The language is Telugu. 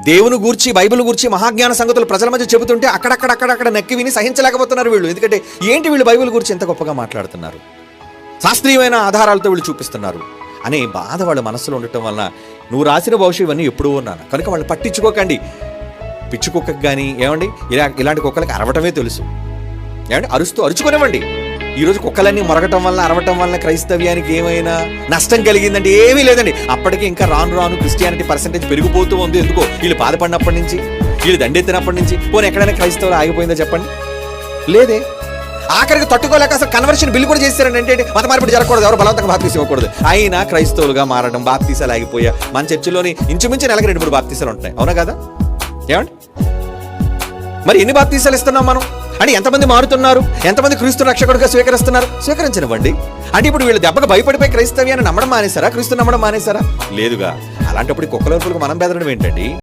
దేవుని గూర్చి, బైబిల్ గూర్చి మహాజ్ఞాన సంగతులు ప్రజల మధ్య చెబుతుంటే అక్కడక్కడ నక్కి విని సహించలేకపోతున్నారు వీళ్ళు. ఎందుకంటే ఏంటి వీళ్ళు బైబిల్ గురించి ఎంత గొప్పగా మాట్లాడుతున్నారు, శాస్త్రీయమైన ఆధారాలతో వీళ్ళు చూపిస్తున్నారు అనే బాధ వాళ్ళ మనసులో ఉండటం వలన నువ్వు రాసిన భవిష్యత్తు ఇవన్నీ ఎప్పుడూ ఉన్నాను కనుక వాళ్ళు పట్టించుకోకండి. పిచ్చి కుక్కకి కానీ ఏమండి ఇలాంటి కుక్కలకి అరవటమే తెలుసు. ఏమండి అరుచుకునేవ్వండి. ఈరోజు కుక్కలన్నీ మొరగటం వల్ల, అరవటం వల్ల క్రైస్తవ్యానికి ఏమైనా నష్టం కలిగిందంటే ఏమీ లేదండి. అప్పటికి ఇంకా రాను క్రిస్టియానిటీ పర్సెంటేజ్ పెరిగిపోతూ ఉంది. ఎందుకో వీళ్ళు బాధపడినప్పటి నుంచి, వీళ్ళు దండెత్తినప్పటి నుంచి. పోనీ ఎక్కడైనా క్రైస్తవులు ఆగిపోయిందో చెప్పండి? లేదే. ఆఖరికి తట్టుకోలేక అసలు కన్వర్షన్ బిల్ కూడా చేశారండి. అంటే మత మార్పిడి జరగకూడదు, ఎవరు బలవంతంగా బాప్తీసం ఇవ్వకూడదు. అయినా క్రైస్తవులుగా మారడం, బాప్తీసాలు ఆగిపోయా. మన చర్చిలోని ఇంచుమించు నెలకి 2-3 బాప్తీసాలు ఉంటున్నాయి. అవునా కదా? ఏమండి మరి ఎన్ని బాప్తీసాలు ఇస్తున్నాం మనం? అంటే ఎంతమంది మారుతున్నారు, ఎంతమంది క్రీస్తు రక్షకుడిగా స్వీకరించనివ్వండి. అంటే ఇప్పుడు వీళ్ళు దెబ్బకు భయపడిపోయి క్రైస్తవ్యాన్ని నమ్మడం మానేశారా, క్రీస్తు నమ్మడం మానేశారా? లేదుగా. అలాంటప్పుడు కుక్కల వరపులకు మనం బెదరడం ఏంటండి?